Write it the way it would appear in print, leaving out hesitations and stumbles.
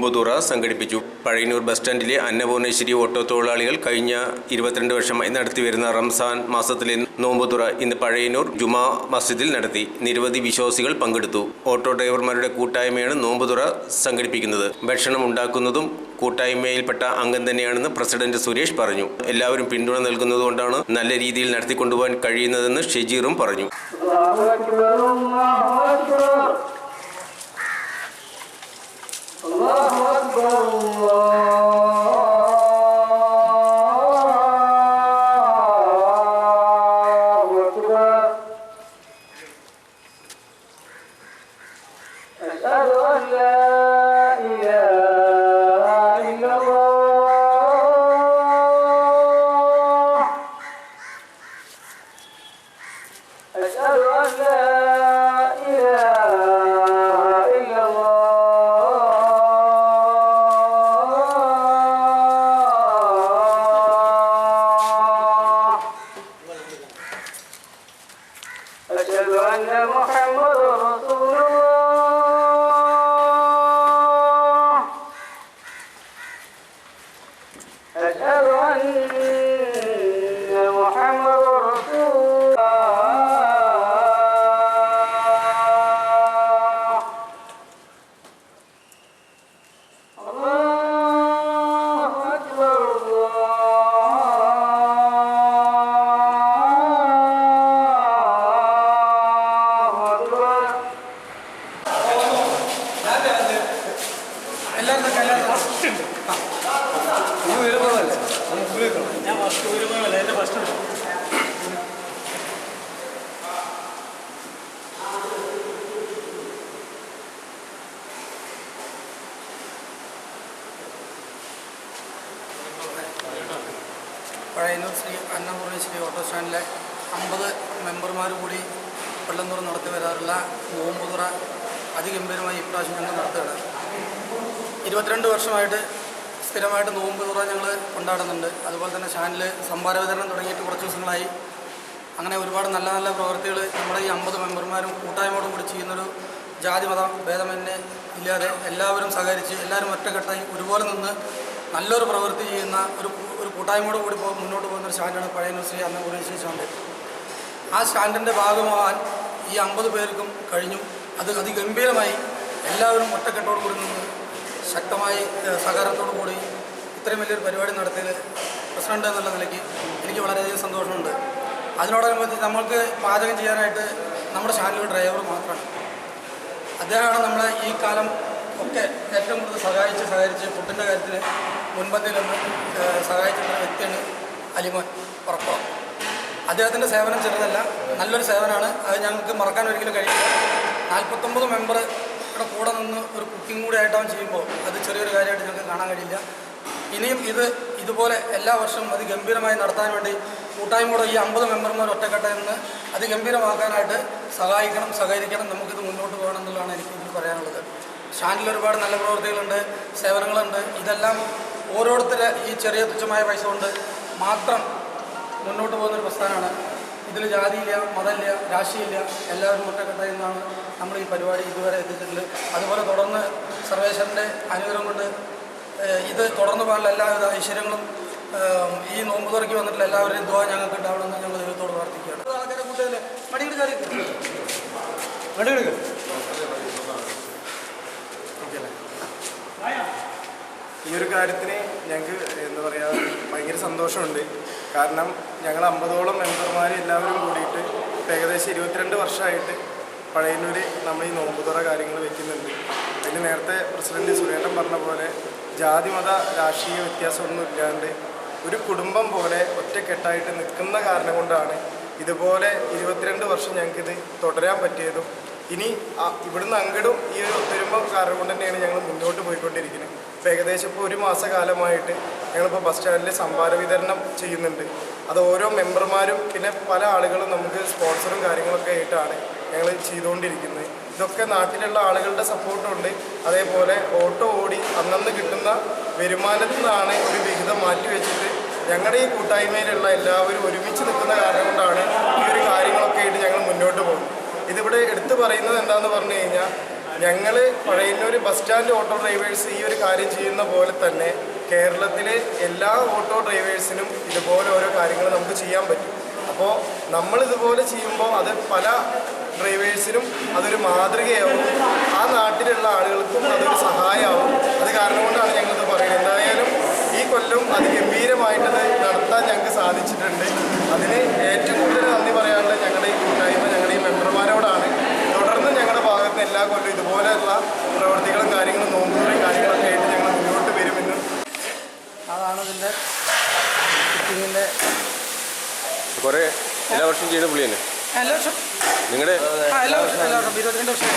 നോമ്പുതുറ സംഘടിപ്പിച്ചു. Pazhayannur bus സ്റ്റാൻഡിലെ Annapurneshwari auto തൊഴിലാളികൾ കഴിഞ്ഞ 22 വർഷമായി നടത്തിവരുന്ന റംസാൻ മാസത്തിലെ നോമ്പുതുറ ഇന്ന് പഴയന്നൂർ ജുമാ മസ്ജിദിൽ നടത്തി. നിരവധി വിശ്വാസികൾ പങ്കെടുത്തു. ഓട്ടോ ഡ്രൈവർമാരുടെ കൂട്ടായ്മയാണ് നോമ്പുതുറ സംഘടിപ്പിക്കുന്നത്. ഭക്ഷണം ഉണ്ടാക്കുന്നതും കൂട്ടായ്മയിൽപ്പെട്ട അംഗം തന്നെയാണെന്ന് പ്രസിഡന്റ് സുരേഷ് പറഞ്ഞു. എല്ലാവരും പിന്തുണ നൽകുന്നതുകൊണ്ടാണ് നല്ല രീതിയിൽ നടത്തിക്കൊണ്ടുപോകാൻ കഴിയുന്നതെന്ന് ഷെജീറും പറഞ്ഞു. പഴയന്നൂർ ശ്രീ അന്നപൂർണേശ്വരി ഓട്ടോ സ്റ്റാൻഡിലെ 50 മെമ്പർമാർ കൂടി വെള്ളംതുറ നടത്തി വരാറുള്ള നോമ്പുതുറ അതിഗംഭീരമായി ഇപ്രാവശ്യം ഞങ്ങൾ നടത്തുകയാണ്. 22 വർഷമായിട്ട് സ്ഥിരമായിട്ട് നോമ്പുതുറ ഞങ്ങൾ കൊണ്ടാടുന്നുണ്ട്. അതുപോലെ തന്നെ ചാനൽ സംഭാര വിതരണം തുടങ്ങിയിട്ട് കുറച്ച് ദിവസങ്ങളായി. അങ്ങനെ ഒരുപാട് നല്ല നല്ല പ്രവൃത്തികൾ നമ്മുടെ ഈ 50 മെമ്പർമാരും കൂട്ടായ്മയോടും കൂടി ചെയ്യുന്നൊരു ജാതി മത ഭേദമന്യേ ഇല്ലാതെ എല്ലാവരും സഹകരിച്ച് എല്ലാവരും ഒറ്റക്കെട്ടായി ഒരുപോലെ നിന്ന് നല്ലൊരു പ്രവൃത്തി ചെയ്യുന്ന ഒരു കൂട്ടായ്മയോട് കൂടി മുന്നോട്ട് പോകുന്ന ഒരു സ്റ്റാൻഡാണ് പഴയന്നൂർ ശ്രീ അന്നപൂർണേശ്വരി സ്റ്റാൻഡ്. ആ സ്റ്റാൻഡിൻ്റെ ഭാഗമാകാൻ ഈ 50 പേർക്കും കഴിഞ്ഞു. അത് അതിഗംഭീരമായി എല്ലാവരും ഒറ്റക്കെട്ടോട് കൂടി നിന്ന് ശക്തമായി സഹകരണത്തോടു കൂടി ഇത്രയും വലിയൊരു പരിപാടി നടത്തിയത് പ്രസിഡന്റ് എന്നുള്ള നിലയ്ക്ക് എനിക്ക് വളരെയധികം സന്തോഷമുണ്ട്. അതിനോടനുബന്ധിച്ച് നമ്മൾക്ക് പാചകം ചെയ്യാനായിട്ട് നമ്മുടെ സ്റ്റാൻഡിൽ ഡ്രൈവർ മാത്രമാണ്. അദ്ദേഹമാണ് നമ്മളെ ഈ കാലം ഒക്കെ ഏറ്റവും കൂടുതൽ സഹകരിച്ച് ഫുഡിൻ്റെ കാര്യത്തിൽ മുൻപന്തിയിൽ നിന്ന് സഹായിച്ചിട്ടുള്ള വ്യക്തിയാണ് അലിമോൻ ഉറപ്പ്. അദ്ദേഹത്തിൻ്റെ സേവനം ചെറുതല്ല, നല്ലൊരു സേവനമാണ്. അത് ഞങ്ങൾക്ക് മറക്കാൻ ഒരിക്കലും കഴിയില്ല. 49 മെമ്പറുടെ കൂടെ നിന്ന് ഒരു കുക്കിംഗ് കൂടി ആയിട്ടാണ് ചെയ്യുമ്പോൾ അത് ചെറിയൊരു കാര്യമായിട്ട് ഞങ്ങൾക്ക് കാണാൻ കഴിയില്ല. ഇനിയും ഇതുപോലെ എല്ലാ വർഷവും അതിഗംഭീരമായി നടത്താൻ വേണ്ടി കൂട്ടായ്മയോടെ ഈ 50 മെമ്പർമാർ ഒറ്റക്കെട്ടായി നിന്ന് അതിഗംഭീരമാക്കാനായിട്ട് സഹകരിക്കണം. നമുക്കിത് മുന്നോട്ട് പോകണം എന്നുള്ളതാണ് എനിക്ക് പറയാനുള്ളത്. സ്റ്റാൻഡിൽ ഒരുപാട് നല്ല പ്രവൃത്തികളുണ്ട്, സേവനങ്ങളുണ്ട്. ഇതെല്ലാം ഓരോരുത്തരെ ഈ ചെറിയ തുച്ഛമായ പൈസ കൊണ്ട് മാത്രം മുന്നോട്ട് പോകുന്നൊരു പ്രസ്ഥാനമാണ്. ഇതിൽ ജാതിയില്ല, മതമില്ല, രാഷ്ട്രീയമില്ല, എല്ലാവരും ഒറ്റക്കെട്ടായി നിന്നാണ് നമ്മൾ ഈ പരിപാടി ഇതുവരെ എത്തിച്ചിട്ടുള്ളത്. അതുപോലെ തുടർന്ന് സർവേശ്വരൻ്റെ അനുഗ്രഹം കൊണ്ട് ഇത് തുടർന്ന് പോകാനുള്ള എല്ലാവിധ ഐശ്വര്യങ്ങളും ഈ നോമ്പുതുറയ്ക്ക് വന്നിട്ടുള്ള എല്ലാവരുടെയും ദുആ ഞങ്ങൾക്ക് ഉണ്ടാവണമെന്ന് ഞങ്ങൾ ദൈവത്തോട് പ്രാർത്ഥിക്കുകയാണ്. ആൾക്കാരെ കൂട്ടത്തില് ഈ ഒരു കാര്യത്തിന് ഞങ്ങൾക്ക് എന്താ പറയുക ഭയങ്കര സന്തോഷമുണ്ട്. കാരണം ഞങ്ങൾ 50ഓളം മെമ്പർമാർ എല്ലാവരും കൂടിയിട്ട് ഏകദേശം 22 വർഷമായിട്ട് പഴയന്നൂർ നമ്മൾ ഈ നോമ്പുതുറ കാര്യങ്ങൾ വയ്ക്കുന്നുണ്ട്. അതിന് നേരത്തെ പ്രസിഡന്റ് സുരേട്ടൻ പറഞ്ഞ പോലെ ജാതി മത രാഷ്ട്രീയ വ്യത്യാസമൊന്നും ഇല്ലാണ്ട് ഒരു കുടുംബം പോലെ ഒറ്റക്കെട്ടായിട്ട് നിൽക്കുന്ന കാരണം കൊണ്ടാണ് ഇതുപോലെ 22 വർഷം ഞങ്ങൾക്കിത് തുടരാൻ പറ്റിയതും ഇനി ഇവിടുന്ന് അങ്ങോട്ടും ഈ ഒരു ഒത്തൊരുമ കാരണം കൊണ്ട് തന്നെയാണ് ഞങ്ങൾ മുന്നോട്ട് പോയിക്കൊണ്ടിരിക്കുന്നത്. ഇപ്പോൾ ഏകദേശം ഇപ്പോൾ 1 മാസക്കാലമായിട്ട് ഞങ്ങളിപ്പോൾ ബസ് സ്റ്റാൻഡിൽ സംഭാര വിതരണം ചെയ്യുന്നുണ്ട്. അത് ഓരോ മെമ്പർമാരും പിന്നെ പല ആളുകളും നമുക്ക് സ്പോൺസറും കാര്യങ്ങളൊക്കെ ആയിട്ടാണ് ഞങ്ങൾ ചെയ്തുകൊണ്ടിരിക്കുന്നത്. ഇതൊക്കെ നാട്ടിലുള്ള ആളുകളുടെ സപ്പോർട്ടുണ്ട്. അതേപോലെ ഓട്ടോ ഓടി അന്നന്ന് കിട്ടുന്ന വരുമാനത്തിൽ നിന്നാണ് ഒരു വിഹിതം മാറ്റിവെച്ചിട്ട് ഞങ്ങളുടെ ഈ കൂട്ടായ്മയിലുള്ള എല്ലാവരും ഒരുമിച്ച് നിൽക്കുന്ന കാരണം കൊണ്ടാണ് ഈ ഒരു കാര്യങ്ങളൊക്കെ ആയിട്ട് ഞങ്ങൾ മുന്നോട്ട് പോകുന്നത്. ഇതിവിടെ എടുത്തു പറയുന്നത് എന്താണെന്ന് പറഞ്ഞു കഴിഞ്ഞാൽ ഞങ്ങൾ Pazhayannur bus stand auto drivers ഈ ഒരു കാര്യം ചെയ്യുന്ന പോലെ തന്നെ കേരളത്തിലെ എല്ലാ ഓട്ടോ ഡ്രൈവേഴ്സിനും ഇതുപോലെ ഓരോ കാര്യങ്ങൾ നമുക്ക് ചെയ്യാൻ പറ്റും. അപ്പോൾ നമ്മളിതുപോലെ ചെയ്യുമ്പോൾ അത് പല ഡ്രൈവേഴ്സിനും അതൊരു മാതൃകയാവും, ആ നാട്ടിലുള്ള ആളുകൾക്കും അതൊരു സഹായമാവും. അത് കാരണം കൊണ്ടാണ് ഞങ്ങളിത് പറയുന്നത്. എന്തായാലും ഈ കൊല്ലം അതിഗംഭീരമായിട്ടത് നടത്താൻ ഞങ്ങൾക്ക് സാധിച്ചിട്ടുണ്ട്. അതിന് ഏറ്റവും കൂടുതൽ നന്ദി പറയാനുള്ളത് ഞങ്ങളുടെ ഈ കൂട്ടായ്മ, ഞങ്ങളുടെ ഈ മെമ്പർമാരോടാണ്. തുടർന്ന് ഞങ്ങളുടെ ഭാഗത്ത് നിന്ന് എല്ലാ കൊല്ലം ഇതുപോലെയുള്ള പ്രവർത്തികളും കാര്യങ്ങളും നോമ്പുകളും കാര്യങ്ങളൊക്കെ ആയിട്ട് ഞങ്ങൾ മുന്നോട്ട് വരുമെന്നും. അതാണ് ഇതിൻ്റെ കുക്കിങ്ങിൻ്റെ കുറേ എല്ലാ വർഷവും ചെയ്യുന്ന പുള്ളി തന്നെ എല്ലാ വർഷം നിങ്ങളുടെ എല്ലാ വർഷം 22 വർഷം